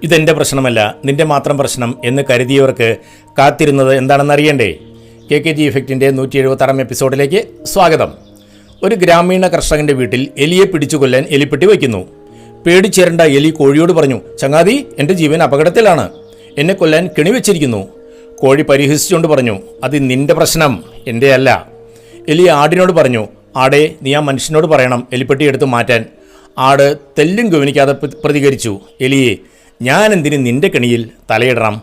ഇതെൻ്റെ പ്രശ്നമല്ല, നിന്റെ മാത്രം പ്രശ്നം എന്ന് കരുതിയവർക്ക് കാത്തിരുന്നത് എന്താണെന്ന് അറിയണ്ടേ? KKG ഇഫക്റ്റിൻ്റെ 176 എപ്പിസോഡിലേക്ക് സ്വാഗതം. ഒരു ഗ്രാമീണ കർഷകൻ്റെ വീട്ടിൽ എലിയെ പിടിച്ചു കൊല്ലാൻ എലിപ്പെട്ടി വയ്ക്കുന്നു. പേടിച്ചേരേണ്ട എലി കോഴിയോട് പറഞ്ഞു, ചങ്ങാതി, എൻ്റെ ജീവൻ അപകടത്തിലാണ്, എന്നെ കൊല്ലാൻ കെണി വെച്ചിരിക്കുന്നു. കോഴി പരിഹസിച്ചുകൊണ്ട് പറഞ്ഞു, അത് നിന്റെ പ്രശ്നം, എൻ്റെ അല്ല. എലി ആടിനോട് പറഞ്ഞു, ആടേ, നീ ആ മനുഷ്യനോട് പറയണം എലിപ്പെട്ടി എടുത്ത് മാറ്റാൻ. ആട് തെല്ലും ഗവനിക്കാതെ പ്രതികരിച്ചു, എലിയെ, ഞാൻ എന്തിന് നിന്റെ കെണിയിൽ തലയിടണം?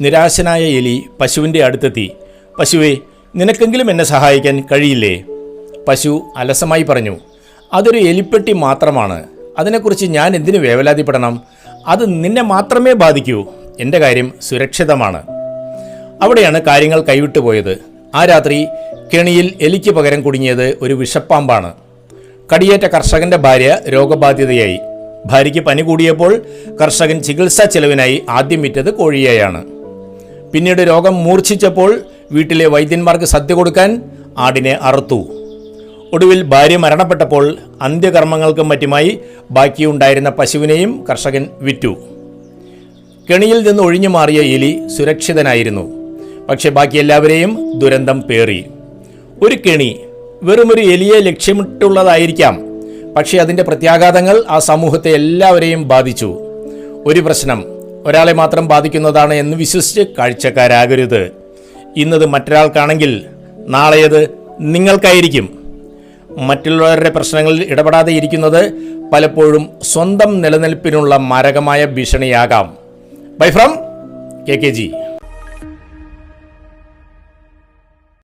നിരാശനായ എലി പശുവിൻ്റെ അടുത്തെത്തി. പശുവേ, നിനക്കെങ്കിലും എന്നെ സഹായിക്കാൻ കഴിയില്ലേ? പശു അലസമായി പറഞ്ഞു, അതൊരു എലിപ്പെട്ടി മാത്രമാണ്, അതിനെക്കുറിച്ച് ഞാൻ എന്തിനു വേവലാതിപ്പെടണം? അത് നിന്നെ മാത്രമേ ബാധിക്കൂ, എൻ്റെ കാര്യം സുരക്ഷിതമാണ്. അവിടെയാണ് കാര്യങ്ങൾ കൈവിട്ടു പോയത്. ആ രാത്രി കെണിയിൽ എലിക്ക് പകരം കുടുങ്ങിയത് ഒരു വിഷപ്പാമ്പാണ്. കടിയേറ്റ കർഷകൻ്റെ ഭാര്യ രോഗബാധിതയായി. ഭാര്യയ്ക്ക് പനി കൂടിയപ്പോൾ കർഷകൻ ചികിത്സാ ചെലവിനായി ആദ്യം വിറ്റത് കോഴിയെയാണ്. പിന്നീട് രോഗം മൂർച്ഛിച്ചപ്പോൾ വീട്ടിലെ വൈദ്യന്മാർക്ക് സദ്യ കൊടുക്കാൻ ആടിനെ അറുത്തു. ഒടുവിൽ ഭാര്യ മരണപ്പെട്ടപ്പോൾ അന്ത്യകർമ്മങ്ങൾക്കും മറ്റുമായി ബാക്കിയുണ്ടായിരുന്ന പശുവിനെയും കർഷകൻ വിറ്റു. കെണിയിൽ നിന്ന് ഒഴിഞ്ഞു മാറിയ എലി സുരക്ഷിതനായിരുന്നു. പക്ഷെ ബാക്കി എല്ലാവരെയും ദുരന്തം പേറി. ഒരു കെണി വെറുമൊരു എലിയെ ലക്ഷ്യമിട്ടുള്ളതായിരിക്കാം, പക്ഷേ അതിൻ്റെ പ്രത്യാഘാതങ്ങൾ ആ സമൂഹത്തെ എല്ലാവരെയും ബാധിച്ചു. ഒരു പ്രശ്നം ഒരാളെ മാത്രം ബാധിക്കുന്നതാണ് എന്ന് വിശ്വസിച്ച് കാഴ്ചക്കാരാകരുത്. ഇന്നത് മറ്റൊരാൾക്കാണെങ്കിൽ നാളെയത് നിങ്ങൾക്കായിരിക്കും. മറ്റുള്ളവരുടെ പ്രശ്നങ്ങളിൽ ഇടപെടാതെ ഇരിക്കുന്നത് പലപ്പോഴും സ്വന്തം നിലനിൽപ്പിനുള്ള മാരകമായ ഭീഷണിയാകാം. Bye from KKG.